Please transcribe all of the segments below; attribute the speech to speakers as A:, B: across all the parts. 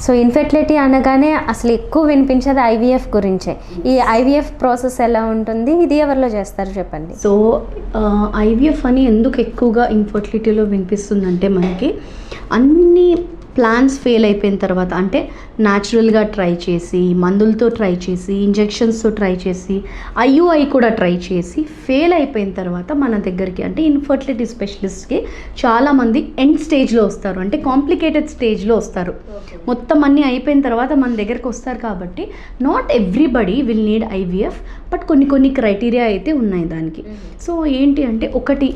A: So infertility అనగానే అసలు ఎక్కువ వినిపించేది ఐవీఎఫ్ గురించే. ఈ ఐవీఎఫ్ ప్రాసెస్ ఎలా ఉంటుంది, ఇది ఎవరిలో చేస్తారు చెప్పండి.
B: సో ఐవీఎఫ్ అని ఎందుకు ఎక్కువగా ఇన్ఫర్టిలిటీలో వినిపిస్తుందంటే, మనకి అన్ని ప్లాన్స్ ఫెయిల్ అయిపోయిన తర్వాత, అంటే న్యాచురల్గా ట్రై చేసి, మందులతో ట్రై చేసి, ఇంజెక్షన్స్తో ట్రై చేసి, ఐయుఐ కూడా ట్రై చేసి ఫెయిల్ అయిపోయిన తర్వాత మన దగ్గరికి, అంటే ఇన్ఫర్టిలిటీ స్పెషలిస్ట్కి చాలామంది ఎండ్ స్టేజ్లో వస్తారు, అంటే కాంప్లికేటెడ్ స్టేజ్లో వస్తారు. మొత్తం అన్నీ అయిపోయిన తర్వాత మన దగ్గరికి వస్తారు. కాబట్టి not everybody will need IVF, but కొన్ని క్రైటీరియా అయితే ఉన్నాయి దానికి. సో ఏంటి అంటే, ఒకటి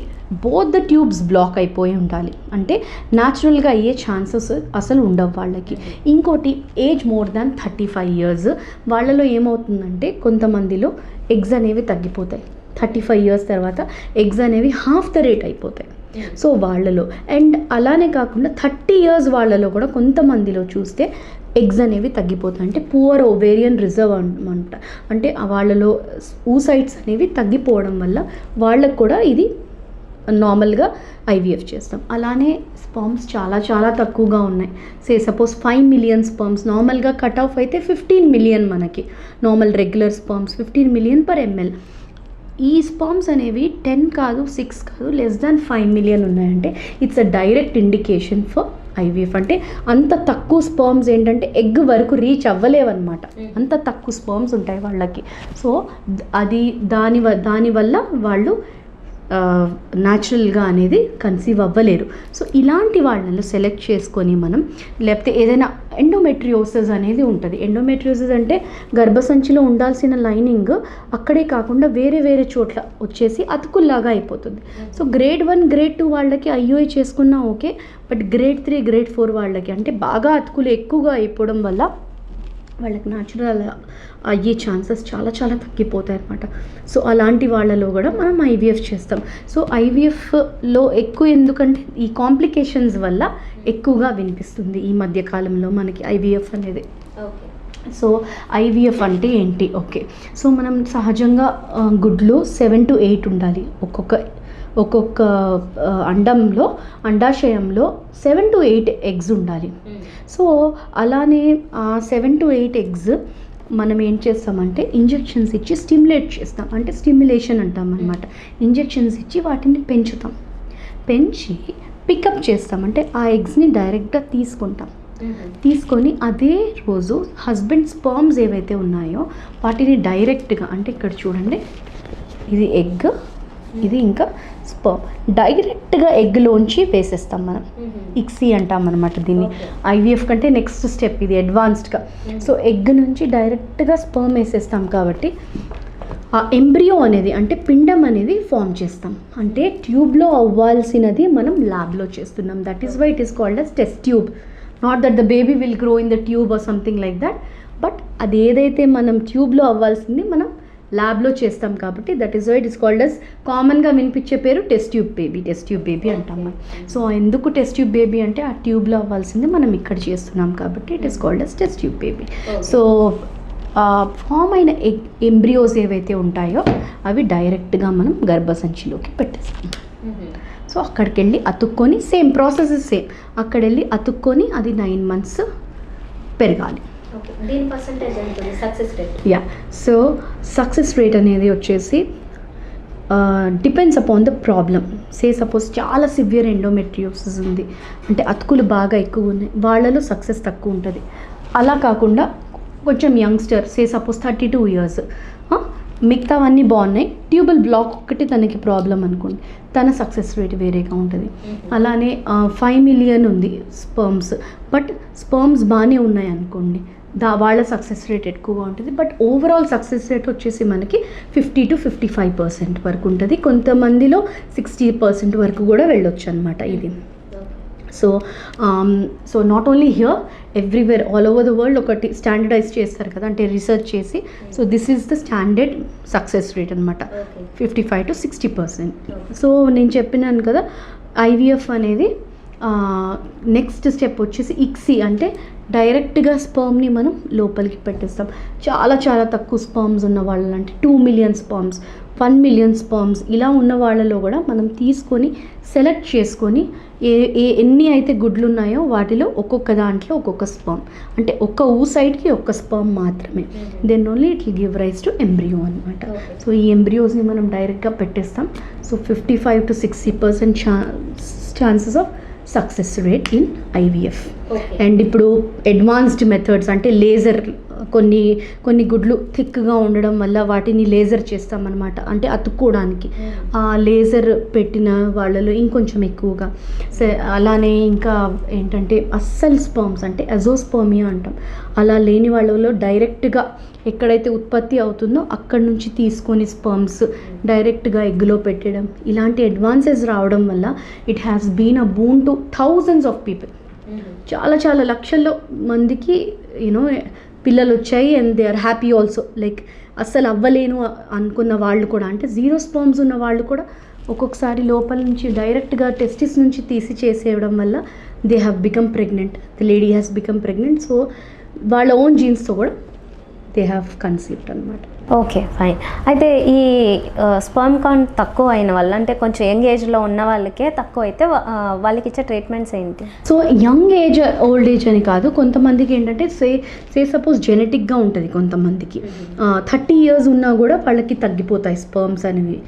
B: బోత్ ద ట్యూబ్స్ బ్లాక్ అయిపోయి ఉండాలి, అంటే న్యాచురల్గా అయ్యే ఛాన్సెస్ అసలు ఉండవు వాళ్ళకి. ఇంకోటి ఏజ్ మోర్ దాన్ 35 years వాళ్ళలో ఏమవుతుందంటే, కొంతమందిలో ఎగ్స్ అనేవి తగ్గిపోతాయి. 35 years తర్వాత ఎగ్స్ అనేవి హాఫ్ ద రేట్ అయిపోతాయి. సో వాళ్ళలో, అండ్ అలానే కాకుండా 30 years వాళ్ళలో కూడా కొంతమందిలో చూస్తే ఎగ్స్ అనేవి తగ్గిపోతాయి. అంటే పువర్ ఓవేరియన్ రిజర్వ్ అనమాట. అంటే వాళ్ళలో ఊసైట్స్ అనేవి తగ్గిపోవడం వల్ల వాళ్ళకు కూడా ఇది నార్మల్గా ఐవీఎఫ్ చేస్తాం. అలానే స్పర్మ్స్ చాలా తక్కువగా ఉన్నాయి. సపోజ్ 5 million స్పర్మ్స్ నార్మల్గా కట్ ఆఫ్ అయితే 15 million మనకి normal regular sperms 15 million per ml. ఈ స్పర్మ్స్ అనేవి 10 కాదు, 6 కాదు, లెస్ దాన్ 5 million ఉన్నాయంటే it's a direct indication for IVF. అంటే అంత తక్కువ స్పర్మ్స్ ఏంటంటే ఎగ్ వరకు రీచ్ అవ్వలేవన్నమాట, అంత తక్కువ స్పర్మ్స్ ఉంటాయి వాళ్ళకి. సో అది దానివల్ల వాళ్ళు న్యాచురల్గా అనేది కన్సీవ్ అవ్వలేరు. సో ఇలాంటి వాళ్ళని సెలెక్ట్ చేసుకొని మనం, లేకపోతే ఏదైనా ఎండోమెట్రియోసిస్ అనేది ఉంటుంది. ఎండోమెట్రియోసిస్ అంటే గర్భసంచిలో ఉండాల్సిన లైనింగ్ అక్కడే కాకుండా వేరే చోట్ల వచ్చేసి అతుకుల్లాగా అయిపోతుంది. సో grade 1 grade 2 వాళ్ళకి ఐయుఐ చేసుకున్నా ఓకే, బట్ grade 3 grade 4 వాళ్ళకి, అంటే బాగా అతుకులు ఎక్కువగా అయిపోవడం వల్ల వాళ్ళకి న్యాచురల్ అయ్యే ఛాన్సెస్ చాలా తగ్గిపోతాయి అన్నమాట. సో అలాంటి వాళ్ళలో కూడా మనం ఐవీఎఫ్ చేస్తాం. సో ఐవీఎఫ్లో ఎక్కువ ఎందుకంటే ఈ కాంప్లికేషన్స్ వల్ల ఎక్కువగా వినిపిస్తుంది ఈ మధ్య కాలంలో మనకి ఐవీఎఫ్ అనేది. సో ఐవీఎఫ్ అంటే ఏంటి? ఓకే, సో మనం సహజంగా గుడ్లు 7 to 8 ఉండాలి. ఒక్కొక్క అండాశయంలో 7 to 8 eggs ఉండాలి. సో అలానే 7 to 8 eggs మనం ఏం చేస్తామంటే ఇంజెక్షన్స్ ఇచ్చి స్టిమ్యులేట్ చేస్తాం, అంటే స్టిమ్యులేషన్ అంటాం అనమాట. ఇంజెక్షన్స్ ఇచ్చి వాటిని పెంచి పికప్ చేస్తాం, అంటే ఆ ఎగ్స్ని డైరెక్ట్గా తీసుకొని అదే రోజు హస్బెండ్ స్పర్మ్స్ ఏవైతే ఉన్నాయో వాటిని డైరెక్ట్గా, అంటే ఇక్కడ చూడండి, ఇది ఎగ్, ఇది ఇంకా స్పర్మ్, డైరెక్ట్గా ఎగ్లోంచి వేసేస్తాం మనం. ఇక్సీ అంటాం అనమాట దీన్ని. ఐవీఎఫ్ కంటే నెక్స్ట్ స్టెప్ ఇది, అడ్వాన్స్డ్గా. సో ఎగ్ నుంచి డైరెక్ట్గా స్పర్మ్ వేసేస్తాం కాబట్టి ఆ ఎంబ్రియో అనేది, అంటే పిండం అనేది ఫామ్ చేస్తాం. అంటే ట్యూబ్లో అవ్వాల్సినది మనం ల్యాబ్లో చేస్తున్నాం. That is why it is called as test tube. Not that the baby will grow in the tube or something like that, but అది ఏదైతే మనం ట్యూబ్లో అవ్వాల్సింది మనం ల్యాబ్లో చేస్తాం కాబట్టి that is why it is called as, కామన్గా వినిపించే పేరు టెస్ట్ ట్యూబ్ బేబీ అంటాం మనం. సో ఎందుకు టెస్ట్ ట్యూబ్ బేబీ అంటే ఆ ట్యూబ్లో అవ్వాల్సింది మనం ఇక్కడ చేస్తున్నాం కాబట్టి it is called as test tube baby. So form అయిన ఎంబ్రియోస్ ఏవైతే ఉంటాయో అవి డైరెక్ట్గా మనం గర్భసంచిలోకి పెట్టేస్తాం. సో అక్కడికి వెళ్ళి అతుక్కొని, సేమ్ ప్రాసెస్ సేమ్, అక్కడ వెళ్ళి అతుక్కొని అది 9 months పెరగాలి.
A: దీని పర్సెంటేజ్ ఉంటుంది success rate?
B: So success rate అనేది వచ్చేసి depends upon the problem. Suppose చాలా సివియర్ ఎండోమెట్రియోసిస్ ఉంది, అంటే అతుకులు బాగా ఎక్కువ ఉన్నాయి, వాళ్ళలో సక్సెస్ తక్కువ ఉంటుంది. అలా కాకుండా కొంచెం యంగ్స్టర్, సపోజ్ 32 years, మిగతావన్నీ బాగున్నాయి, ట్యూబల్ బ్లాక్ ఒక్కటి తనకి ప్రాబ్లం అనుకోండి, తన సక్సెస్ రేట్ వేరేగా ఉంటుంది. అలానే 5 million ఉంది స్పర్మ్స్, బట్ స్పర్మ్స్ బాగానే ఉన్నాయి అనుకోండి, వాళ్ళ సక్సెస్ రేట్ ఎక్కువగా ఉంటుంది. బట్ ఓవరాల్ సక్సెస్ రేట్ వచ్చేసి మనకి 50 to 55% వరకు ఉంటుంది. కొంతమందిలో 60% వరకు కూడా వెళ్ళొచ్చు అనమాట ఇది. So not only here, everywhere, all over the world ఒకటి స్టాండర్డైజ్ చేస్తారు కదా, అంటే రీసెర్చ్ చేసి. So this is the standard success rate అనమాట, 55 to 60%. సో నేను చెప్పినాను కదా, ఐవీఎఫ్ అనేది నెక్స్ట్ స్టెప్ వచ్చేసి ఇక్సీ, అంటే డైరెక్ట్గా స్పర్మ్ని మనం లోపలికి పెట్టేస్తాం. చాలా చాలా తక్కువ స్పర్మ్స్ ఉన్న వాళ్ళు అంటే 2 మిలియన్ స్పర్మ్స్, 1 మిలియన్ స్పర్మ్స్ ఇలా ఉన్న వాళ్ళలో కూడా మనం తీసుకొని సెలెక్ట్ చేసుకొని ఎన్ని అయితే గుడ్లు ఉన్నాయో వాటిలో ఒక్కొక్క దాంట్లో ఒక్కొక్క స్పర్మ్, అంటే ఒక్క ఊసైడ్కి ఒక్క స్పర్మ్ మాత్రమే. Then only it will give rise to embryo అనమాట. సో ఈ ఎంబ్రియోస్ని మనం డైరెక్ట్గా పెట్టేస్తాం. So 55 to 60% chances of success rate in IVF. And ఇప్పుడు అడ్వాన్స్డ్ మెథడ్స్ అంటే లేజర్, కొన్ని గుడ్లు థిక్గా ఉండడం వల్ల వాటిని లేజర్ చేస్తామన్నమాట, అంటే అతుక్కోవడానికి. ఆ లేజర్ పెట్టిన వాళ్ళలో ఇంకొంచెం ఎక్కువగా అలానే ఇంకా ఏంటంటే అస్సలు స్పర్మ్స్ అంటే అజోస్పర్మియా అంటాం, అలా లేని వాళ్ళలో డైరెక్ట్గా ఎక్కడైతే ఉత్పత్తి అవుతుందో అక్కడి నుంచి తీసుకొని స్పర్మ్స్ డైరెక్ట్గా ఎగ్లో పెట్టడం, ఇలాంటి అడ్వాన్సెస్ రావడం వల్ల it has been a boon to thousands of people. చాలా చాలా లక్షల్లో మందికి యూనో పిల్లలు వచ్చాయి and they are happy also. Like అస్సలు అవ్వలేను అనుకున్న వాళ్ళు కూడా, అంటే 0 స్పర్మ్స్ ఉన్న వాళ్ళు కూడా ఒక్కొక్కసారి లోపల నుంచి డైరెక్ట్గా టెస్టిస్ నుంచి తీసి చేసేయడం వల్ల they have become pregnant, the lady has become pregnant. So వాళ్ళ ఓన్ జీన్స్తో కూడా దే హ్యావ్ కన్సీవ్డ్ అనమాట.
A: Okay, fine. అయితే ఈ స్పర్మ్ కౌంట్ తక్కువ అయిన వల్ల, అంటే కొంచెం యంగ్ ఏజ్లో ఉన్న వాళ్ళకే తక్కువ అయితే వాళ్ళకి ఇచ్చే ట్రీట్మెంట్స్ ఏంటి?
B: So young age old age అని కాదు, కొంతమందికి ఏంటంటే సే సపోజ్ జెనెటిక్గా ఉంటుంది, కొంతమందికి 30 years ఉన్నా కూడా వాళ్ళకి తగ్గిపోతాయి స్పర్మ్స్ అనేవి,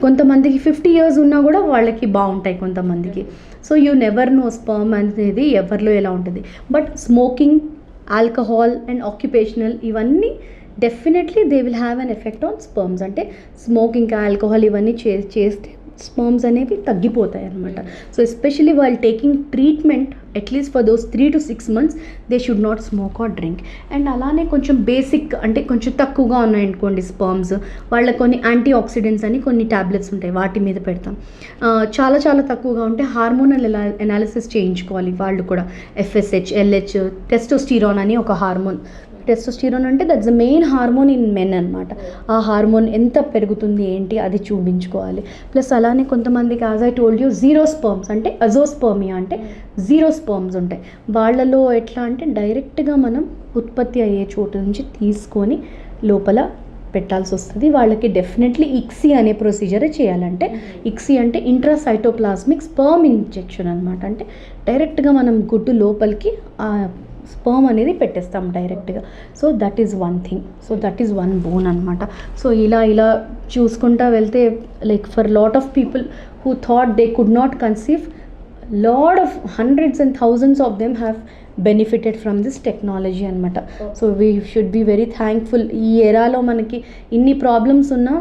B: కొంతమందికి 50 years ఉన్నా కూడా వాళ్ళకి బాగుంటాయి కొంతమందికి. So you never know sperm అనేది ఎవరిలో ఎలా ఉంటుంది. But smoking, alcohol and occupational ఇవన్నీ definitely they will have an effect on sperms. అంటే స్మోకింగ్, ఆల్కహాల్ ఇవన్నీ చేస్తే స్పర్మ్స్ అనేవి తగ్గిపోతాయి అనమాట. సో ఎస్పెషలీ వాళ్ళు taking treatment at least for those 3 to 6 months they should not smoke or drink. And అలానే కొంచెం బేసిక్ అంటే కొంచెం తక్కువగా ఉన్నాయనుకోండి స్పర్మ్స్, వాళ్ళ కొన్ని యాంటీ ఆక్సిడెంట్స్ అని కొన్ని ట్యాబ్లెట్స్ ఉంటాయి, వాటి మీద పెడతాం. చాలా చాలా తక్కువగా ఉంటే హార్మోనల్ అనాలిసిస్ చేయించుకోవాలి వాళ్ళు కూడా. FSH, LH, టెస్టోస్టిరాన్ అని ఒక హార్మోన్. టెస్టోస్టిరాన్ అంటే that's the main hormone in men అనమాట. ఆ హార్మోన్ ఎంత పెరుగుతుంది ఏంటి అది చూపించుకోవాలి. ప్లస్ అలానే కొంతమందికి as I told you 0 sperms అంటే అజోస్పర్మియా అంటే 0 స్పర్మ్స్ ఉంటాయి. వాళ్ళలో ఎట్లా అంటే డైరెక్ట్గా మనం ఉత్పత్తి అయ్యే చోటు నుంచి తీసుకొని లోపల పెట్టాల్సి వస్తుంది. వాళ్ళకి డెఫినెట్లీ ఇక్సీ అనే ప్రొసీజరే చేయాలంటే, ఇక్సీ అంటే ఇంట్రాసైటోప్లాస్మిక్ స్పర్మ్ ఇంజెక్షన్ అనమాట. అంటే డైరెక్ట్గా మనం గుడ్డు లోపలికి స్పర్మ్ అనేది పెట్టేస్తాం డైరెక్ట్గా. So that is one thing. So that is one bone అనమాట. సో ఇలా చూసుకుంటా వెళ్తే like for lot of people who thought they could not conceive, lot of hundreds and thousands of them have benefited from this technology అనమాట. So we should be very thankful. ఈ ఎరాలో మనకి ఇన్ని problems ఉన్నా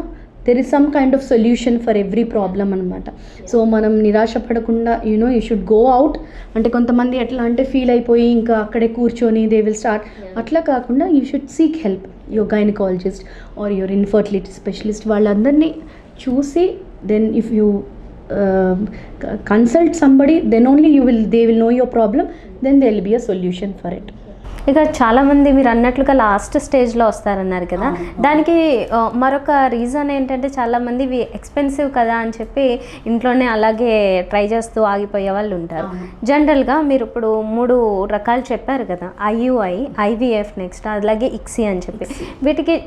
B: there is some kind of solution for every problem అనమాట. So మనం నిరాశపడకుండా you should go out. అంటే కొంతమంది ఎట్లా అంటే ఫీల్ అయిపోయి ఇంకా అక్కడే కూర్చొని దే విల్ స్టార్ట్, అట్లా కాకుండా you should seek help. Your gynaecologist or your infertility specialist వాళ్ళందరినీ చూసి then if you consult somebody, then only they will know your problem, then there will be a solution for it.
A: ఇక చాలామంది మీరు అన్నట్లుగా last స్టేజ్లో వస్తారన్నారు కదా, దానికి మరొక రీజన్ ఏంటంటే చాలామంది ఇవి ఎక్స్పెన్సివ్ కదా అని చెప్పి ఇంట్లోనే అలాగే ట్రై చేస్తూ ఆగిపోయే వాళ్ళు ఉంటారు. జనరల్గా మీరు ఇప్పుడు 3 రకాలు చెప్పారు కదా, IUI, IVF, నెక్స్ట్ అలాగే ఇక్సీ అని చెప్పి, వీటికి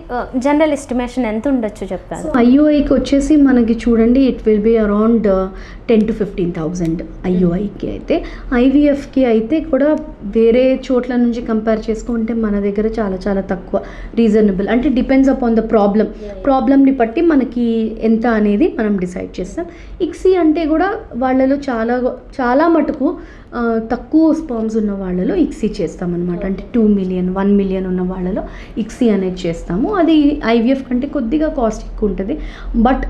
A: జనరల్ ఎస్టిమేషన్ ఎంత ఉండొచ్చు చెప్తారు?
B: IUIకి వచ్చేసి మనకి చూడండి it will be around 10 to 15,000 IUIకి అయితే. IVFకి అయితే కూడా వేరే చోట్ల నుంచి కంపేర్ చేసుకుంటే మన దగ్గర చాలా చాలా తక్కువ, రీజనబుల్. అంటే డిపెండ్స్ అపాన్ ద ప్రాబ్లమ్ని బట్టి మనకి ఎంత అనేది మనం డిసైడ్ చేస్తాం. ఇక్సీ అంటే కూడా వాళ్ళలో చాలా మటుకు తక్కువ స్పర్మ్స్ ఉన్న వాళ్ళలో ఇక్సీ చేస్తామన్నమాట. అంటే 2 million, 1 million ఉన్న వాళ్ళలో ఇక్సీ అనేది చేస్తాము. అది IVF కంటే కొద్దిగా కాస్ట్ ఎక్కువ ఉంటుంది. బట్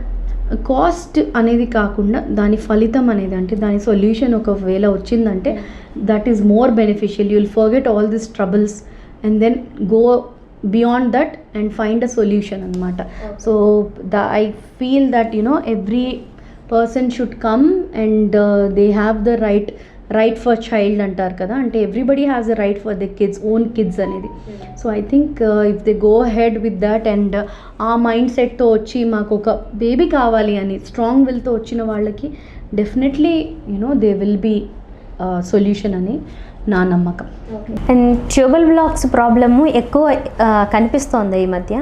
B: కాస్ట్ అనేది కాకుండా దాని ఫలితం అనేది, అంటే దాని సొల్యూషన్ ఒకవేళ వచ్చిందంటే that is more beneficial. You will forget all this troubles and then go beyond that and find a solution అనమాట. So I feel that every person should come and they have the right for child అంటారు కదా, అంటే everybody has the right for the kids, own kids అనేది. So I think if they go head with that and ఆ mind సెట్తో వచ్చి మాకు ఒక baby కావాలి అని స్ట్రాంగ్ విల్తో వచ్చిన వాళ్ళకి definitely they will be solution అని నా నమ్మకం.
A: అండ్ ట్యూబల్ బ్లాక్స్ ప్రాబ్లము ఎక్కువ కనిపిస్తోంది ఈ మధ్య.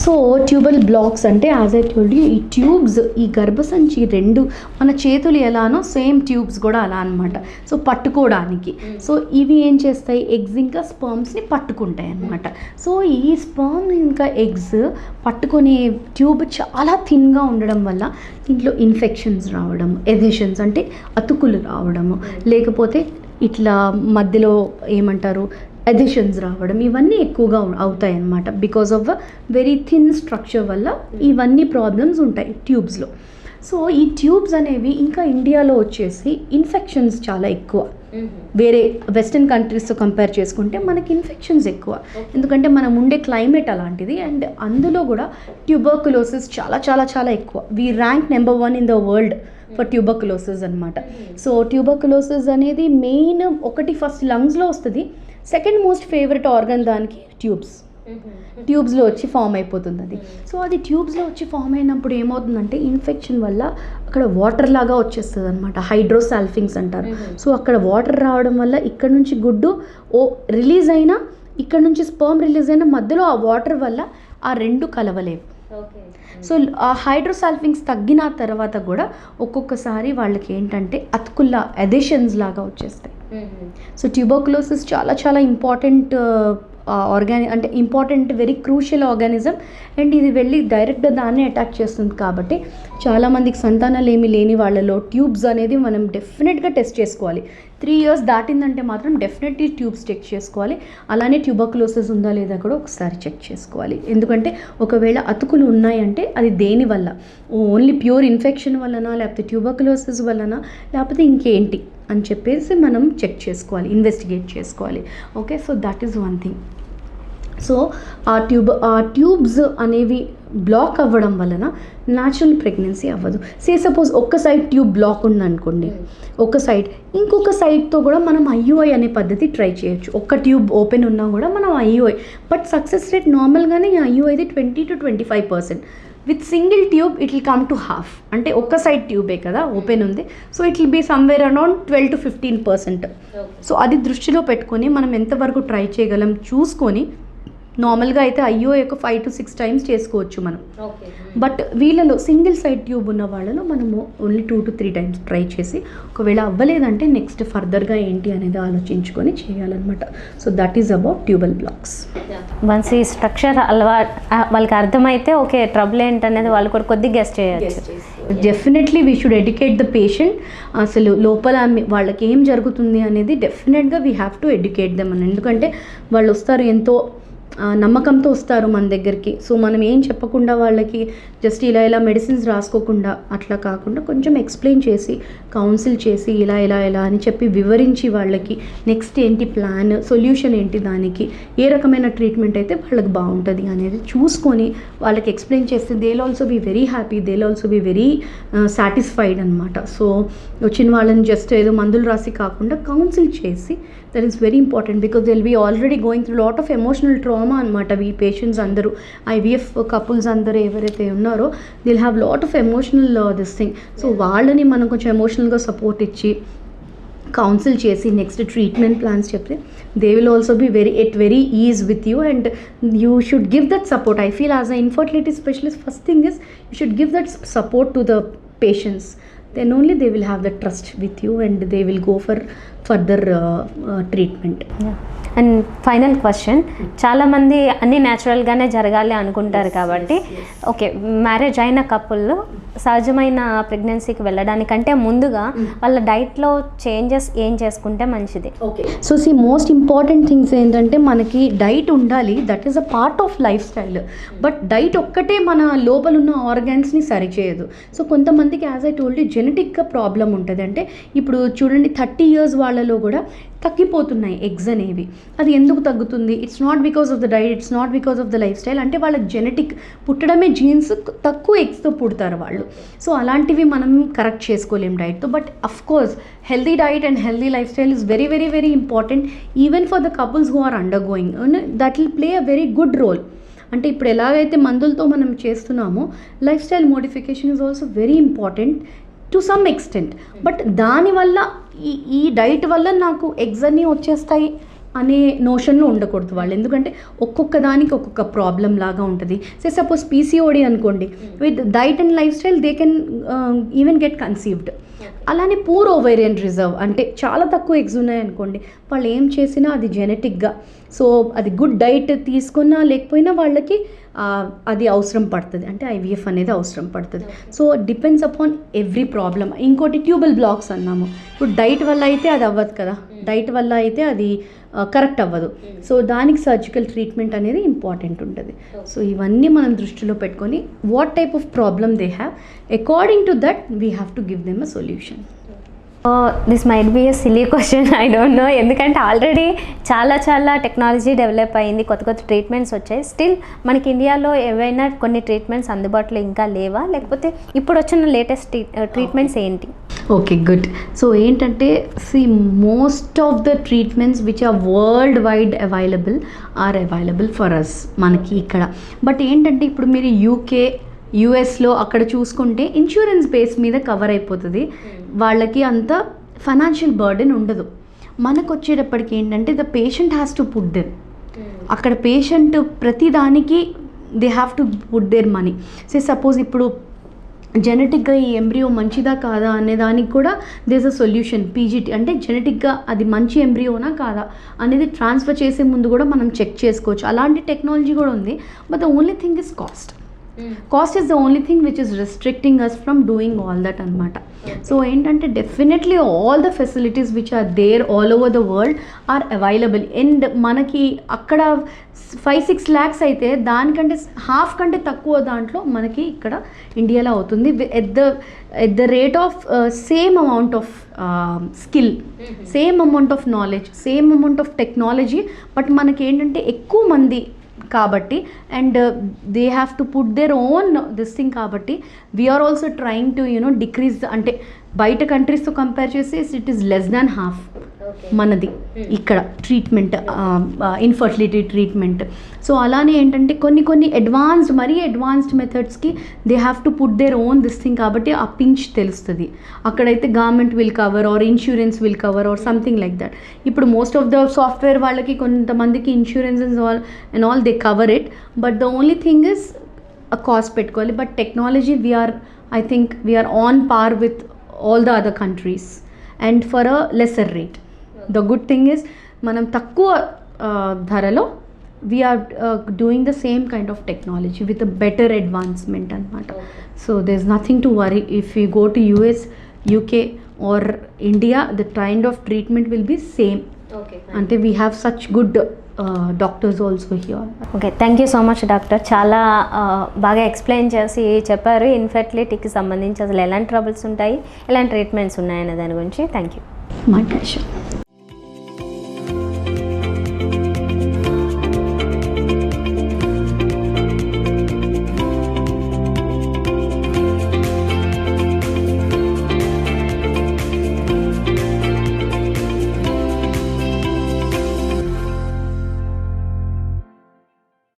B: సో ట్యూబల్ బ్లాక్స్ అంటే యాజ్ ఐ టోల్డ్ యూ, ఈ ట్యూబ్స్, ఈ గర్భసంచి రెండు మన చేతులు ఎలానో సేమ్ ట్యూబ్స్ కూడా అలా అనమాట. సో పట్టుకోవడానికి, సో ఇవి ఏం చేస్తాయి, ఎగ్స్ ఇంకా స్పర్మ్స్ని పట్టుకుంటాయి అన్నమాట. సో ఈ స్పర్మ్ ఇంకా ఎగ్స్ పట్టుకునే ట్యూబ్ చాలా థిన్గా ఉండడం వల్ల దీంట్లో ఇన్ఫెక్షన్స్ రావడం, ఎథెషన్స్ అంటే అతుకులు రావడము, లేకపోతే ఇట్లా మధ్యలో ఏమంటారు అడిషన్స్ రావడం, ఇవన్నీ ఎక్కువగా అవుతాయి అన్నమాట. Because of very thin structure వల్ల ఇవన్నీ ప్రాబ్లమ్స్ ఉంటాయి ట్యూబ్స్లో. సో ఈ ట్యూబ్స్ అనేవి ఇంకా ఇండియాలో వచ్చేసి ఇన్ఫెక్షన్స్ చాలా ఎక్కువ. వేరే వెస్టర్న్ కంట్రీస్తో కంపేర్ చేసుకుంటే మనకి ఇన్ఫెక్షన్స్ ఎక్కువ, ఎందుకంటే మనం ఉండే క్లైమేట్ అలాంటిది. అండ్ అందులో కూడా ట్యూబర్కులోసిస్ చాలా చాలా చాలా ఎక్కువ. We rank number 1 in the world for tuberculosis అనమాట. సో ట్యూబర్కులోసిస్ అనేది మెయిన్ ఒకటి ఫస్ట్ లంగ్స్లో వస్తుంది, సెకండ్ మోస్ట్ ఫేవరెట్ ఆర్గన్ దానికి ట్యూబ్స్లో వచ్చి ఫామ్ అయిపోతుంది అది. సో అది ట్యూబ్స్లో వచ్చి ఫామ్ అయినప్పుడు ఏమవుతుందంటే ఇన్ఫెక్షన్ వల్ల అక్కడ వాటర్ లాగా వచ్చేస్తుంది అనమాట, హైడ్రోసాల్ఫింగ్స్ అంటారు. సో అక్కడ వాటర్ రావడం వల్ల ఇక్కడ నుంచి గుడ్డు రిలీజ్ అయినా, ఇక్కడ నుంచి స్పర్మ్ రిలీజ్ అయినా, మధ్యలో ఆ వాటర్ వల్ల ఆ రెండు కలవలేవు. సో ఆ హైడ్రోసాల్ఫింగ్స్ తగ్గిన తర్వాత కూడా ఒక్కొక్కసారి వాళ్ళకి ఏంటంటే అతుకుల్లా అడిషన్స్ లాగా వచ్చేస్తాయి. సో ట్యూబర్కులోసిస్ చాలా చాలా ఇంపార్టెంట్ అంటే important, very crucial organism. And ఇది వెళ్ళి డైరెక్ట్గా దాన్నే అటాక్ చేస్తుంది. కాబట్టి చాలామందికి సంతానాలు ఏమీ లేని వాళ్ళలో ట్యూబ్స్ అనేది మనం డెఫినెట్గా టెస్ట్ చేసుకోవాలి. 3 years దాటిందంటే మాత్రం డెఫినెట్లీ ట్యూబ్స్ చెక్ చేసుకోవాలి. అలానే ట్యూబర్కులోసిస్ ఉందా లేదా కూడా ఒకసారి చెక్ చేసుకోవాలి. ఎందుకంటే ఒకవేళ అతుకులు ఉన్నాయంటే అది దేని వల్ల, ఓన్లీ ప్యూర్ ఇన్ఫెక్షన్ వలన, లేకపోతే ట్యూబర్కులోసిస్ వలన, లేకపోతే ఇంకేంటి అని చెప్పేసి మనం చెక్ చేసుకోవాలి, ఇన్వెస్టిగేట్ చేసుకోవాలి. Okay, so that is one thing. So ఆ ట్యూబ్స్ అనేవి బ్లాక్ అవ్వడం వలన న్యాచురల్ ప్రెగ్నెన్సీ అవ్వదు. సపోజ్ ఒక్క సైడ్ ట్యూబ్ బ్లాక్ ఉందనుకోండి, ఒక సైడ్, ఇంకొక సైడ్తో కూడా మనం IUI అనే పద్ధతి ట్రై చేయొచ్చు. ఒక్క ట్యూబ్ ఓపెన్ ఉన్నా కూడా మనం IUI, బట్ సక్సెస్ రేట్ నార్మల్గానే IUIది 20 to 25%. With single tube it will come to half, అంటే ఒక్క సైడ్ ట్యూబే కదా ఓపెన్ ఉంది. So it will be somewhere around 12 to 15%. So అది దృష్టిలో పెట్టుకొని మనం ఎంతవరకు ట్రై చేయగలం చూసుకొని, నార్మల్గా అయితే IUI ఒక 5 to 6 times చేసుకోవచ్చు మనం. బట్ వీళ్ళలో సింగిల్ సైడ్ ట్యూబ్ ఉన్న వాళ్ళలో మనము ఓన్లీ 2 to 3 times ట్రై చేసి, ఒకవేళ అవ్వలేదంటే నెక్స్ట్ ఫర్దర్గా ఏంటి అనేది ఆలోచించుకొని చేయాలన్నమాట. So that is about tubal blocks.
A: Once ఈ స్ట్రక్చర్ వాళ్ళకి అర్థమైతే ఓకే ట్రబుల్ ఏంటనేది వాళ్ళు కూడా కొద్దిగా గెస్ చేయొచ్చు.
B: Definitely we should educate the patient. అసలు లోపల వాళ్ళకి ఏం జరుగుతుంది అనేది డెఫినెట్గా we have to educate them అని. ఎందుకంటే వాళ్ళు వస్తారు ఎంతో నమ్మకంతో వస్తారు మన దగ్గరికి. సో మనం ఏం చెప్పకుండా వాళ్ళకి జస్ట్ ఇలా మెడిసిన్స్ రాసుకోకుండా అట్లా కాకుండా కొంచెం ఎక్స్ప్లెయిన్ చేసి, కౌన్సిల్ చేసి, ఇలా అని చెప్పి వివరించి వాళ్ళకి నెక్స్ట్ ఏంటి ప్లాన్, సొల్యూషన్ ఏంటి, దానికి ఏ రకమైన ట్రీట్మెంట్ అయితే వాళ్ళకి బాగుంటుంది అనేది చూసుకొని వాళ్ళకి ఎక్స్ప్లెయిన్ చేస్తే they will also be very happy, they will also be very satisfied అనమాట. సో వచ్చిన వాళ్ళని జస్ట్ ఏదో మందులు రాసి కాకుండా కౌన్సిల్ చేసి, that is very important. Because they will be already going through lot of emotional trauma అనమాట. ఈ పేషెంట్స్ అందరూ, IVF కపుల్స్ అందరూ ఎవరైతే ఉన్నారో they will have lot of emotional this thing. So వాళ్ళని మనం కొంచెం ఎమోషనల్గా సపోర్ట్ ఇచ్చి, కౌన్సిల్ చేసి, నెక్స్ట్ ట్రీట్మెంట్ ప్లాన్స్ చెప్తే they will also be very ease with you. And you should give that support. I feel as a infertility specialist, first thing is you should give that support to the patients. then only they will have the trust with you and they will go for further treatment.
A: And final question, చాలామంది అన్నీ న్యాచురల్గానే జరగాలి అనుకుంటారు కాబట్టి okay marriage అయిన కపుల్లో సహజమైన ప్రెగ్నెన్సీకి వెళ్ళడానికంటే ముందుగా వాళ్ళ డైట్లో చేంజెస్ ఏం చేసుకుంటే మంచిది?
B: Okay, so most important things ఏంటంటే మనకి డైట్ ఉండాలి, that is a part of life style. But diet ఒక్కటే మన లోపల ఉన్న ఆర్గాన్స్ని సరిచేయదు. సో కొంతమందికి యాజ్ ఐ టోల్డ్ జెనెటిక్గా ప్రాబ్లం ఉంటుంది. అంటే ఇప్పుడు చూడండి 30 years వాళ్ళలో కూడా తగ్గిపోతున్నాయి ఎగ్స్ అనేవి. అది ఎందుకు తగ్గుతుంది? It's not because of the diet, it's not because of the life style. అంటే వాళ్ళ జెనెటిక్ పుట్టడమే జీన్స్ తక్కువ ఎగ్స్తో పుడతారు వాళ్ళు. సో అలాంటివి మనం కరెక్ట్ చేసుకోలేం డైట్తో. But of course healthy diet and healthy lifestyle is very very very important even for the couples who are undergoing. That will play a very good role. అంటే ఇప్పుడు ఎలాగైతే మందులతో మనం చేస్తున్నామో lifestyle modification is also very important. To some extent. But దానివల్ల ఈ diet వల్ల నాకు ఎగ్స్ అన్నీ వచ్చేస్తాయి అనే నోషన్లో ఉండకూడదు వాళ్ళు. ఎందుకంటే ఒక్కొక్క దానికి ఒక్కొక్క ప్రాబ్లం లాగా ఉంటుంది. సపోజ్ పీసీఓడి అనుకోండి, with diet and life style they can even get conceived. అలానే పూర్ ఓవేరియన్ రిజర్వ్ అంటే చాలా తక్కువ ఎగ్స్ ఉన్నాయనుకోండి, వాళ్ళు ఏం చేసినా అది జెనెటిక్గా, సో అది గుడ్ డైట్ తీసుకున్నా లేకపోయినా వాళ్ళకి అది అవసరం పడుతుంది, అంటే ఐవీఎఫ్ అనేది అవసరం పడుతుంది. So depends upon every problem. ఇంకోటి ట్యూబల్ బ్లాక్స్ అన్నాము, ఇప్పుడు డైట్ వల్ల అయితే అది అవ్వదు కదా, డైట్ వల్ల అయితే అది కరెక్ట్ అవ్వదు. సో దానికి సర్జికల్ ట్రీట్మెంట్ అనేది ఇంపార్టెంట్ ఉంటుంది. సో ఇవన్నీ మనం దృష్టిలో పెట్టుకొని what type of problem they have, according to that we have to give them a solution.
A: This might be a silly question, I don't know. ఎందుకంటే already చాలా technology develop అయింది, కొత్త ట్రీట్మెంట్స్ వచ్చాయి. స్టిల్ మనకి ఇండియాలో ఏవైనా కొన్ని ట్రీట్మెంట్స్ అందుబాటులో ఇంకా లేవా, లేకపోతే ఇప్పుడు వచ్చిన లేటెస్ట్ ట్రీట్మెంట్స్ ఏంటి?
B: Okay, good. సో ఏంటంటే most of the treatments which are worldwide available for us మనకి ఇక్కడ. బట్ ఏంటంటే ఇప్పుడు మీరు యూఎస్లో అక్కడ చూసుకుంటే ఇన్సూరెన్స్ బేస్ మీద కవర్ అయిపోతుంది, వాళ్ళకి అంత ఫైనాన్షియల్ బర్డెన్ ఉండదు. మనకు వచ్చేటప్పటికి ఏంటంటే the patient has to put them, అక్కడ పేషెంట్ ప్రతి దానికి they have to put their money. Suppose ఇప్పుడు జెనెటిక్గా ఈ ఎంబ్రియో మంచిదా కాదా అనే దానికి కూడా దేస్ అ సొల్యూషన్, పీజీటీ అంటే జెనెటిక్గా అది మంచి ఎంబ్రియోనా కాదా అనేది ట్రాన్స్ఫర్ చేసే ముందు కూడా మనం చెక్ చేసుకోవచ్చు. అలాంటి టెక్నాలజీ కూడా ఉంది. But the only thing is cost. Cost is the only thing which is restricting us from doing all that అనమాట. సో ఏంటంటే definitely all the facilities which are there all over the world are available. And మనకి అక్కడ 5-6 lakhs అయితే దానికంటే half కంటే తక్కువ దాంట్లో మనకి ఇక్కడ ఇండియాలో అవుతుంది, at the rate of same amount of skill, same amount of knowledge, same amount of technology. But మనకి ఏంటంటే ఎక్కువ మంది కాబట్టి and they have to put their own this thing కాబట్టి we are also trying to decrease. అంటే బయట కంట్రీస్తో compare చేసి it is less than half మనది ఇక్కడ ట్రీట్మెంట్, ఇన్ఫర్టిలిటీ ట్రీట్మెంట్. సో అలానే ఏంటంటే కొన్ని మరీ అడ్వాన్స్డ్ మెథడ్స్కి they have to put their own this thing కాబట్టి ఆ పించ్ తెలుస్తుంది. అక్కడైతే government will cover or insurance will cover or something like that. ఇప్పుడు మోస్ట్ ఆఫ్ ద సాఫ్ట్వేర్ వాళ్ళకి కొంతమందికి insurance and all they cover it, but the only thing is a cost పెట్టుకోవాలి. బట్ technology I think we are on par with all the other countries and for a lesser rate. The good thing is మనం తక్కువ ధరలో we are doing the same kind of technology with a better advancement అనమాట. So there's nothing to worry if we go to US, UK or India, the kind of treatment will be same. అంటే we have such good doctors also here.
A: Okay, thank you so much doctor. చాలా బాగా explain చేసి చెప్పారు ఇన్ఫెర్టిలిటీకి సంబంధించి అసలు ఎలాంటి troubles ఉంటాయి, ఎలాంటి ట్రీట్మెంట్స్ ఉన్నాయనే దాని గురించి. Thank you.
B: My pleasure.